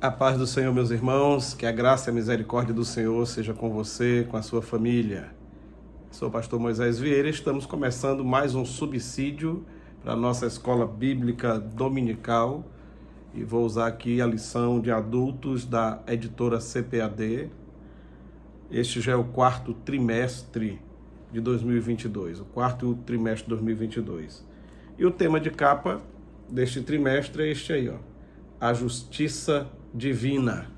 A paz do Senhor, meus irmãos, que a graça e a misericórdia do Senhor seja com você, com a sua família. Sou o pastor Moisés Vieira e estamos começando mais um subsídio para a nossa escola bíblica dominical e vou usar aqui a lição de adultos da editora CPAD. Este já é o quarto trimestre de 2022, o quarto trimestre de 2022. E o tema de capa deste trimestre é este aí, ó. A justiça divina,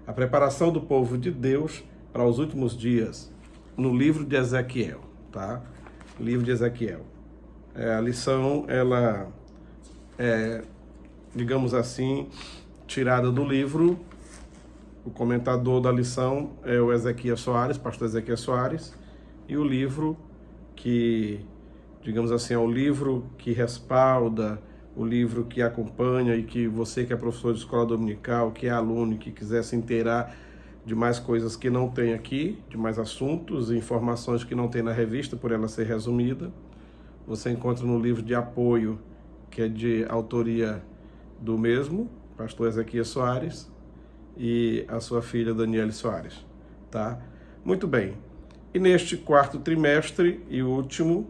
a preparação do povo de Deus para os últimos dias, no livro de Ezequiel, tá? Livro de Ezequiel. A lição, ela é, digamos assim, tirada do livro. O comentador da lição é o Ezequiel Soares, pastor Ezequiel Soares, e o livro que, digamos assim, é o livro que respalda, o livro que acompanha e que você que é professor de escola dominical, que é aluno e que quiser se inteirar de mais coisas que não tem aqui, de mais assuntos e informações que não tem na revista, por ela ser resumida, você encontra no livro de apoio, que é de autoria do mesmo, pastor Ezequiel Soares, e a sua filha Daniele Soares, tá? Muito bem. E neste quarto trimestre e último,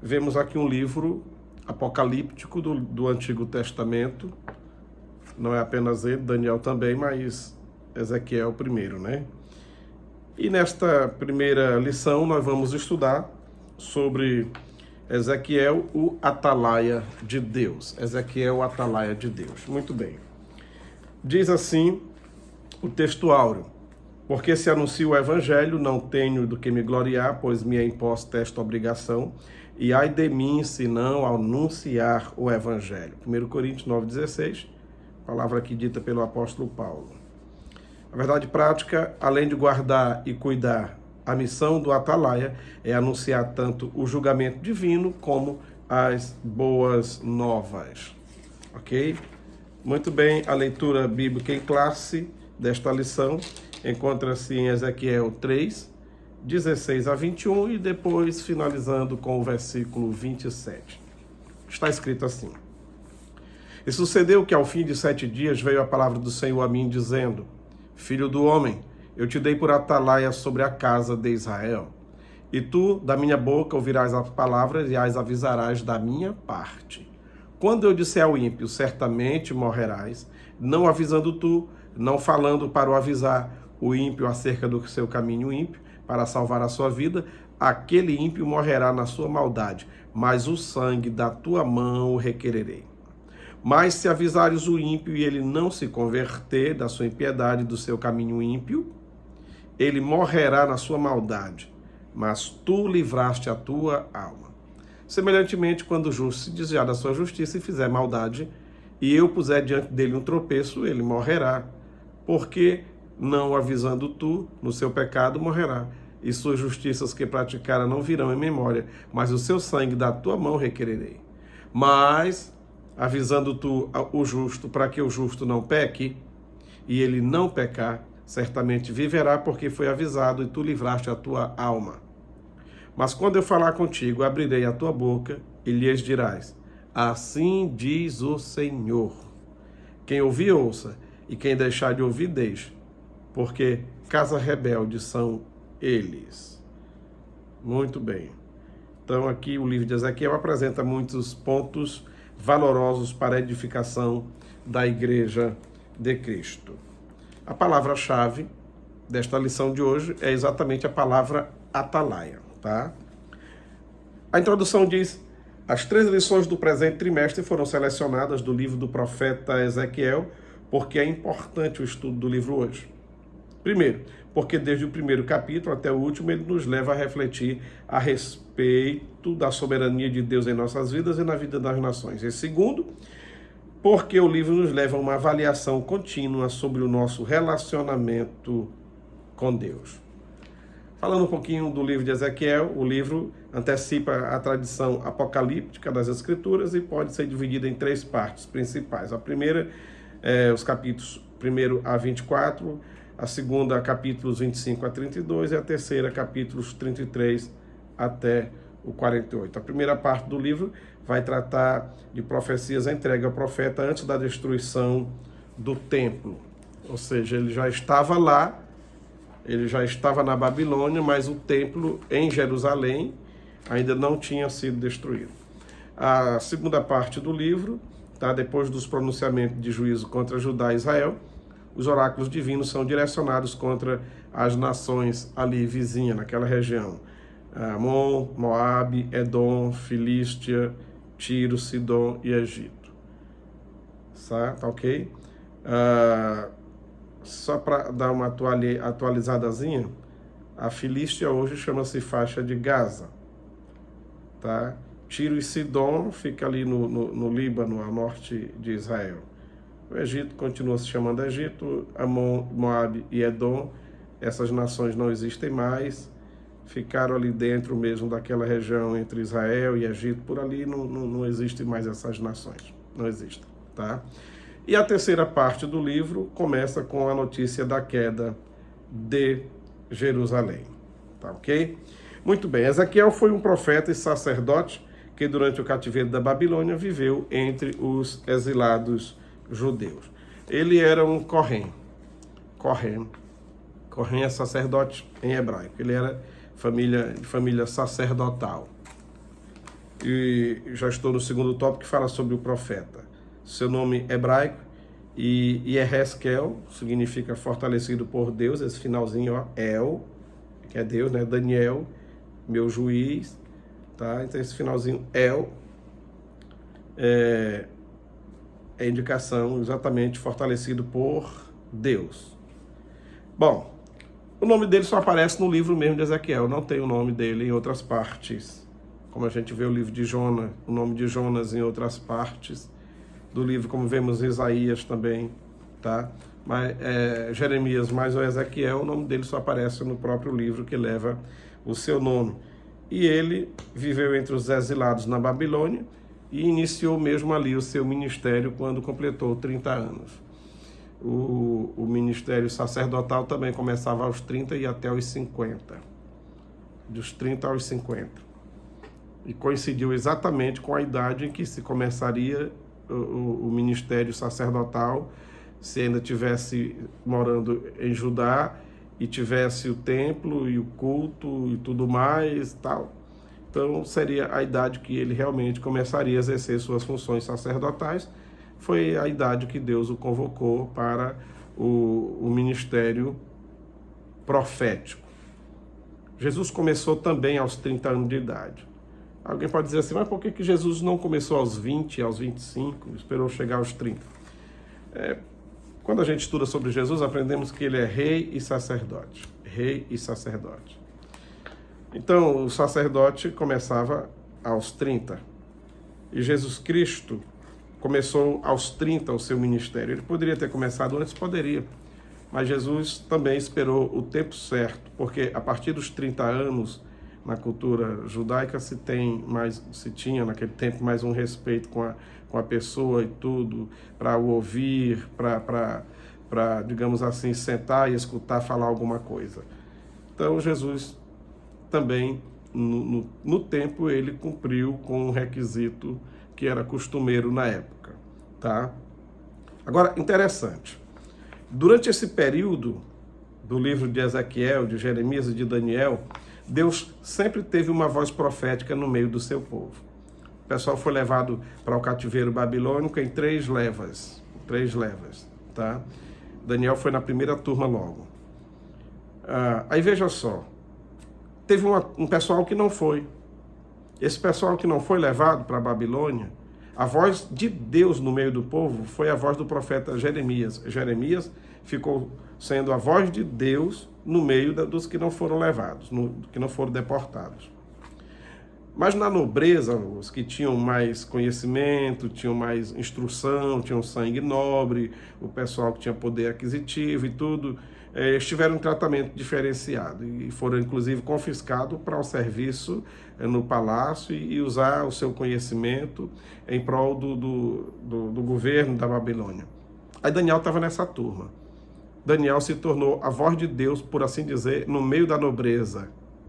vemos aqui um livro apocalíptico do Antigo Testamento. Não é apenas ele, Daniel também, mas Ezequiel primeiro, né? E nesta primeira lição nós vamos estudar sobre Ezequiel, o atalaia de Deus. Ezequiel, o atalaia de Deus. Muito bem. Diz assim o texto áureo: porque se anuncio o evangelho, não tenho do que me gloriar, pois me é imposta esta obrigação, e ai de mim, se não anunciar o evangelho. 1 Coríntios 9,16, palavra aqui dita pelo apóstolo Paulo. A verdade prática, além de guardar e cuidar, a missão do atalaia é anunciar tanto o julgamento divino como as boas novas. Ok? Muito bem, a leitura bíblica em classe desta lição encontra-se em Ezequiel 3, 16 a 21 e depois finalizando com o versículo 27. Está escrito assim: E sucedeu que ao fim de 7 dias veio a palavra do Senhor a mim, dizendo: Filho do homem, eu te dei por atalaia sobre a casa de Israel. E tu, da minha boca, ouvirás as palavras e as avisarás da minha parte. Quando eu disser ao ímpio, certamente morrerás, não avisando tu, não falando para o avisar o ímpio acerca do seu caminho ímpio, para salvar a sua vida, aquele ímpio morrerá na sua maldade, mas o sangue da tua mão o requererei. Mas se avisares o ímpio e ele não se converter da sua impiedade e do seu caminho ímpio, ele morrerá na sua maldade, mas tu livraste a tua alma. Semelhantemente, quando o justo se desviar da sua justiça e fizer maldade, e eu puser diante dele um tropeço, ele morrerá, porque não avisando tu, no seu pecado morrerá, e suas justiças que praticara não virão em memória, mas o seu sangue da tua mão requererei. Mas, avisando tu o justo, para que o justo não peque, e ele não pecar, certamente viverá, porque foi avisado, e tu livraste a tua alma. Mas quando eu falar contigo, abrirei a tua boca, e lhes dirás: assim diz o Senhor. Quem ouvir, ouça, e quem deixar de ouvir, deixe, porque casa rebelde são eles. Muito bem. Então aqui o livro de Ezequiel apresenta muitos pontos valorosos para a edificação da Igreja de Cristo. A palavra-chave desta lição de hoje é exatamente a palavra atalaia, tá? A introdução diz: as 3 lições do presente trimestre foram selecionadas do livro do profeta Ezequiel, porque é importante o estudo do livro hoje. Primeiro, porque desde o primeiro capítulo até o último ele nos leva a refletir a respeito da soberania de Deus em nossas vidas e na vida das nações. E segundo, porque o livro nos leva a uma avaliação contínua sobre o nosso relacionamento com Deus. Falando um pouquinho do livro de Ezequiel, o livro antecipa a tradição apocalíptica das Escrituras e pode ser dividido em 3 partes principais. A primeira é os capítulos 1 a 24, a segunda, capítulos 25 a 32, e a terceira, capítulos 33 até o 48. A primeira parte do livro vai tratar de profecias entregues ao profeta antes da destruição do templo. ou seja, ele já estava lá, ele já estava na Babilônia, mas o templo em Jerusalém ainda não tinha sido destruído. A segunda parte do livro, tá? Depois dos pronunciamentos de juízo contra Judá e Israel, os oráculos divinos são direcionados contra as nações ali vizinhas, naquela região. Amon, Moabe, Edom, Filístia, Tiro, Sidom e Egito. Tá ok? Só para dar uma atualizadazinha, a Filístia hoje chama-se faixa de Gaza. Tá? Tiro e Sidom fica ali no Líbano, ao norte de Israel. O Egito continua se chamando Egito, Amon, Moabe e Edom, essas nações não existem mais, ficaram ali dentro mesmo daquela região entre Israel e Egito, por ali não existem mais essas nações, não existem, tá? E a terceira parte do livro começa com a notícia da queda de Jerusalém, tá ok? Muito bem, Ezequiel foi um profeta e sacerdote que durante o cativeiro da Babilônia viveu entre os exilados judeus. Ele era um Kohen. Kohen é sacerdote em hebraico. Ele era família sacerdotal. E já estou no segundo tópico que fala sobre o profeta. Seu nome hebraico e Yehezkel significa fortalecido por Deus. Esse finalzinho, ó, El, que é Deus, né? Daniel, meu juiz, tá? Então esse finalzinho El é indicação exatamente fortalecido por Deus. Bom, o nome dele só aparece no livro mesmo de Ezequiel, não tem o nome dele em outras partes. Como a gente vê o livro de Jonas, o nome de Jonas em outras partes do livro, como vemos Isaías também, tá? Mas Jeremias mais o Ezequiel, o nome dele só aparece no próprio livro que leva o seu nome. E ele viveu entre os exilados na Babilônia e iniciou mesmo ali o seu ministério quando completou 30 anos. O ministério sacerdotal também começava aos 30 e até aos 50. Dos 30 aos 50. E coincidiu exatamente com a idade em que se começaria o ministério sacerdotal, se ainda tivesse morando em Judá e tivesse o templo e o culto e tudo mais, tal. Então seria a idade que ele realmente começaria a exercer suas funções sacerdotais. Foi a idade que Deus o convocou para o ministério profético. Jesus começou também aos 30 anos de idade. Alguém pode dizer assim, mas por que Jesus não começou aos 20, aos 25, esperou chegar aos 30? Quando a gente estuda sobre Jesus, aprendemos que ele é rei e sacerdote. Rei e sacerdote. Então, o sacerdote começava aos 30. E Jesus Cristo começou aos 30 o seu ministério. Ele poderia ter começado antes? Poderia. Mas Jesus também esperou o tempo certo, porque a partir dos 30 anos, na cultura judaica, se tinha naquele tempo mais um respeito com a pessoa e tudo, para o ouvir, para, digamos assim, sentar e escutar falar alguma coisa. Então, Jesus também, no tempo, ele cumpriu com um requisito que era costumeiro na época, tá? Agora, interessante, durante esse período do livro de Ezequiel, de Jeremias e de Daniel, Deus sempre teve uma voz profética no meio do seu povo. O pessoal foi levado para o cativeiro babilônico em 3 levas, tá? Daniel foi na primeira turma logo. Aí veja só, teve um pessoal que não foi. Esse pessoal que não foi levado para a Babilônia, a voz de Deus no meio do povo foi a voz do profeta Jeremias. Jeremias ficou sendo a voz de Deus no meio dos que não foram levados, que não foram deportados. Mas na nobreza, os que tinham mais conhecimento, tinham mais instrução, tinham sangue nobre, o pessoal que tinha poder aquisitivo e tudo, tiveram um tratamento diferenciado e foram inclusive confiscados para o serviço no palácio e usar o seu conhecimento em prol do governo da Babilônia. Aí Daniel estava nessa turma. Daniel se tornou a voz de Deus, por assim dizer, no meio da nobreza.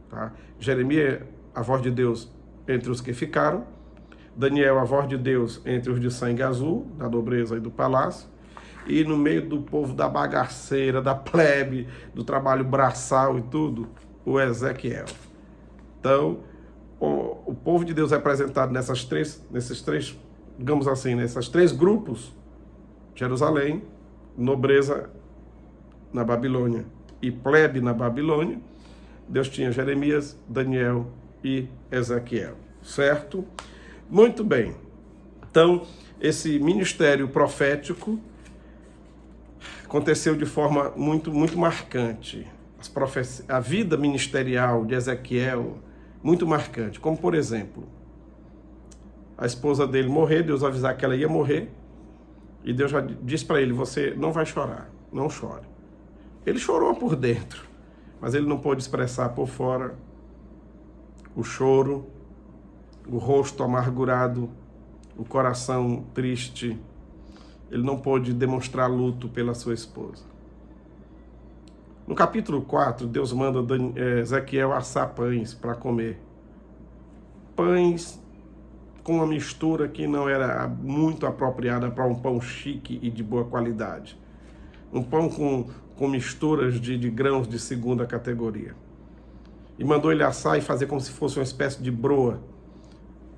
Tá? Jeremias, a voz de Deus entre os que ficaram. Daniel, a voz de Deus entre os de sangue azul, da nobreza e do palácio. e no meio do povo da bagaceira, da plebe, do trabalho braçal e tudo, o Ezequiel. Então, o povo de Deus é representado nesses três, digamos assim, nesses três grupos: Jerusalém, nobreza na Babilônia e plebe na Babilônia. Deus tinha Jeremias, Daniel e Ezequiel, certo? Muito bem. Então, esse ministério profético aconteceu de forma muito marcante. A vida ministerial de Ezequiel, muito marcante. Como, por exemplo, a esposa dele morrer, Deus avisar que ela ia morrer, e Deus já disse para ele: você não vai chorar, não chore. Ele chorou por dentro, mas ele não pôde expressar por fora o choro, o rosto amargurado, o coração triste. Ele não pôde demonstrar luto pela sua esposa. No capítulo 4, Deus manda Ezequiel assar pães para comer. Pães com uma mistura que não era muito apropriada para um pão chique e de boa qualidade. Um pão com misturas de grãos de segunda categoria. E mandou ele assar e fazer como se fosse uma espécie de broa.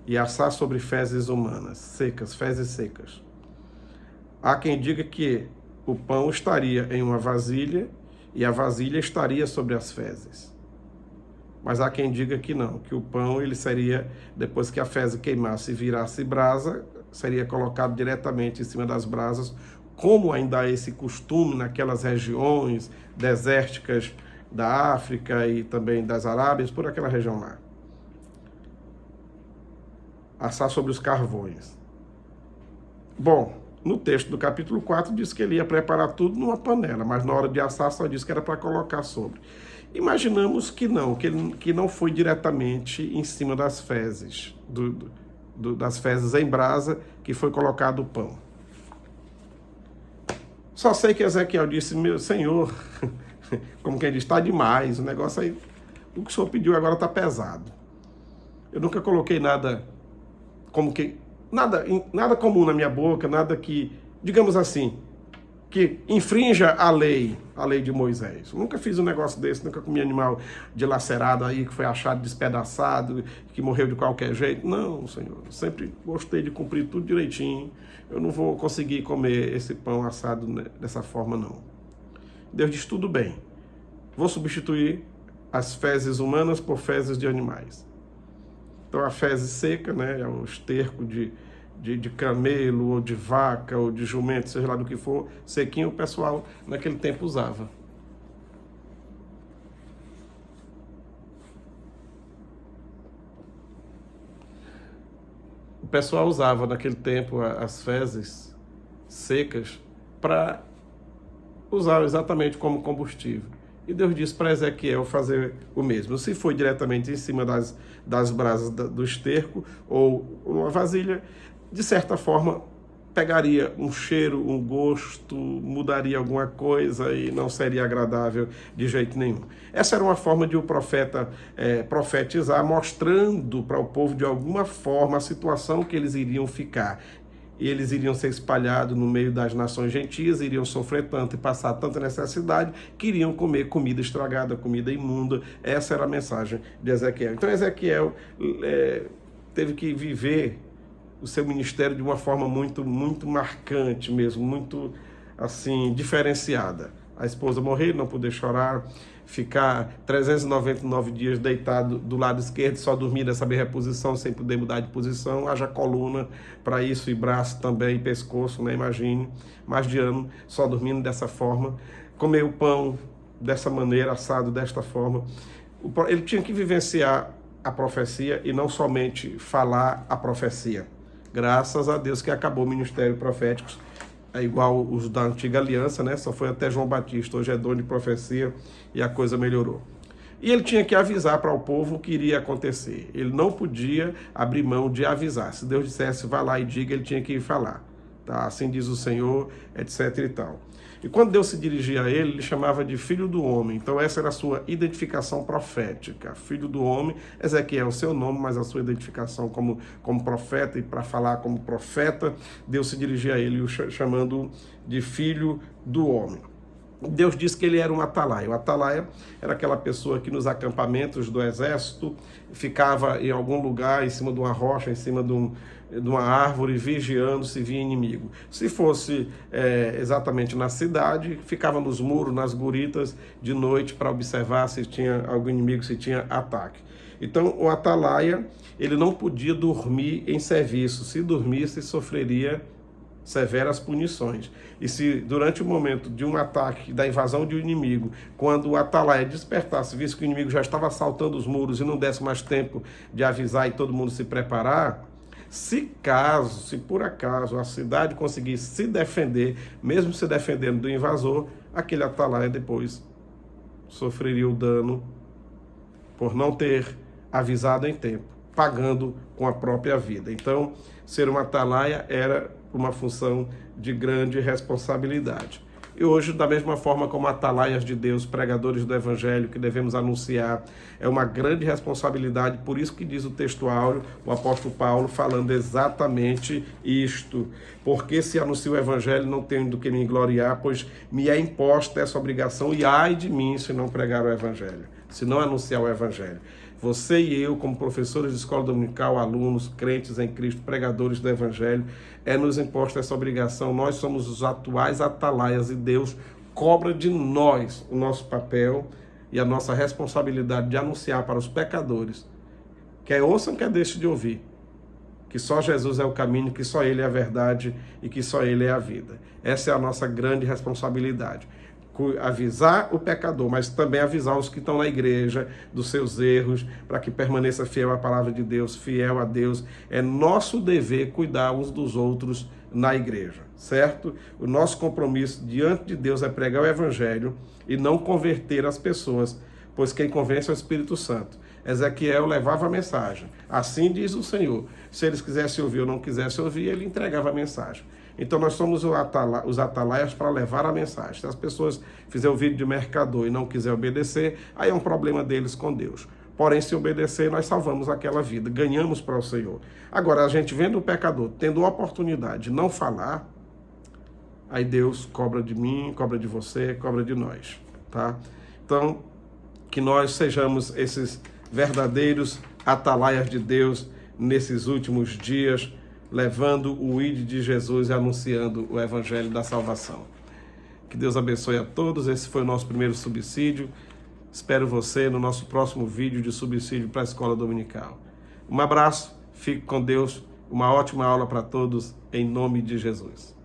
E assar sobre fezes humanas, secas, fezes secas. Há quem diga que o pão estaria em uma vasilha e a vasilha estaria sobre as fezes. Mas há quem diga que não, que o pão ele seria, depois que a fezes queimasse e virasse brasa, seria colocado diretamente em cima das brasas, como ainda há esse costume naquelas regiões desérticas da África e também das Arábias, por aquela região lá. Assar sobre os carvões. Bom, no texto do capítulo 4 diz que ele ia preparar tudo numa panela, mas na hora de assar só disse que era para colocar sobre. Imaginamos que não, que não foi diretamente em cima das fezes, das fezes em brasa, que foi colocado o pão. Só sei que Ezequiel disse: meu Senhor, como quem diz, está demais, o negócio aí, o que o Senhor pediu agora está pesado. Eu nunca coloquei nada nada comum na minha boca, nada que, digamos assim, que infrinja a lei de Moisés. Eu nunca fiz um negócio desse, nunca comi animal dilacerado aí, que foi achado despedaçado, que morreu de qualquer jeito. Não, Senhor, eu sempre gostei de cumprir tudo direitinho. Eu não vou conseguir comer esse pão assado dessa forma, não. Deus diz: tudo bem, vou substituir as fezes humanas por fezes de animais. Então a fezes seca, né, é o esterco de camelo, ou de vaca, ou de jumento, seja lá do que for, sequinho, o pessoal naquele tempo usava. O pessoal usava naquele tempo as fezes secas para usar exatamente como combustível. E Deus disse para Ezequiel fazer o mesmo. Se foi diretamente em cima das brasas do esterco ou uma vasilha, de certa forma pegaria um cheiro, um gosto, mudaria alguma coisa e não seria agradável de jeito nenhum. Essa era uma forma de o profeta profetizar, mostrando para o povo de alguma forma a situação que eles iriam ficar. E eles iriam ser espalhados no meio das nações gentias, iriam sofrer tanto e passar tanta necessidade, que iriam comer comida estragada, comida imunda. Essa era a mensagem de Ezequiel. Então Ezequiel teve que viver o seu ministério de uma forma muito marcante mesmo, muito assim, diferenciada. A esposa morrer, não poder chorar, ficar 399 dias deitado do lado esquerdo, só dormir nessa mesma posição, sem poder mudar de posição, haja coluna para isso, e braço também, e pescoço, né? Imagine, mais de ano, só dormindo dessa forma, comer o pão dessa maneira, assado desta forma. Ele tinha que vivenciar a profecia e não somente falar a profecia. Graças a Deus que acabou o ministério profético, é igual os da antiga aliança, né? Só foi até João Batista, hoje é dono de profecia e a coisa melhorou. E ele tinha que avisar para o povo o que iria acontecer. Ele não podia abrir mão de avisar. Se Deus dissesse, vá lá e diga, ele tinha que ir falar. tá? Assim diz o Senhor, etc e tal. E quando Deus se dirigia a ele chamava de filho do homem. Então essa era a sua identificação profética. Filho do homem, Ezequiel é o seu nome, mas a sua identificação como profeta, e para falar como profeta, Deus se dirigia a ele chamando de filho do homem. Deus disse que ele era um atalaia. O atalaia era aquela pessoa que nos acampamentos do exército ficava em algum lugar, em cima de uma rocha, em cima de uma árvore, vigiando se vinha inimigo. Se fosse exatamente na cidade, ficava nos muros, nas guritas, de noite, para observar se tinha algum inimigo, se tinha ataque. Então, o atalaia, ele não podia dormir em serviço. Se dormisse, sofreria severas punições. E se durante o momento de um ataque, da invasão de um inimigo, quando o atalaia despertasse, visse que o inimigo já estava assaltando os muros e não desse mais tempo de avisar e todo mundo se preparar, se por acaso a cidade conseguisse se defender, mesmo se defendendo do invasor, aquele atalaia depois sofreria o dano por não ter avisado em tempo, pagando com a própria vida. Então, ser um atalaia era uma função de grande responsabilidade. E hoje, da mesma forma como atalaias de Deus, pregadores do Evangelho que devemos anunciar, é uma grande responsabilidade, por isso que diz o texto áureo, o apóstolo Paulo, falando exatamente isto. Porque se anuncio o Evangelho, não tenho do que me gloriar, pois me é imposta essa obrigação, e ai de mim se não pregar o Evangelho, se não anunciar o Evangelho. Você e eu, como professores de escola dominical, alunos, crentes em Cristo, pregadores do Evangelho, nos imposta essa obrigação. Nós somos os atuais atalaias e Deus cobra de nós o nosso papel e a nossa responsabilidade de anunciar para os pecadores, quer ouçam, quer deixem de ouvir, que só Jesus é o caminho, que só Ele é a verdade e que só Ele é a vida. Essa é a nossa grande responsabilidade. Avisar o pecador, mas também avisar os que estão na igreja dos seus erros, para que permaneça fiel à palavra de Deus, fiel a Deus. É nosso dever cuidar uns dos outros na igreja, certo? O nosso compromisso diante de Deus é pregar o Evangelho e não converter as pessoas, pois quem convence é o Espírito Santo. Ezequiel levava a mensagem. Assim diz o Senhor. Se eles quisessem ouvir ou não quisessem ouvir, ele entregava a mensagem. Então nós somos os atalaias para levar a mensagem. Se as pessoas fizerem o vídeo de mercador e não quiser obedecer, aí é um problema deles com Deus. Porém, se obedecer, nós salvamos aquela vida, ganhamos para o Senhor. Agora, a gente vendo o pecador, tendo a oportunidade de não falar, aí Deus cobra de mim, cobra de você, cobra de nós, tá? Então, que nós sejamos esses verdadeiros atalaias de Deus nesses últimos dias, levando o ID de Jesus e anunciando o Evangelho da salvação. Que Deus abençoe a todos. Esse foi o nosso primeiro subsídio. Espero você no nosso próximo vídeo de subsídio para a escola dominical. Um abraço, fique com Deus, uma ótima aula para todos, em nome de Jesus.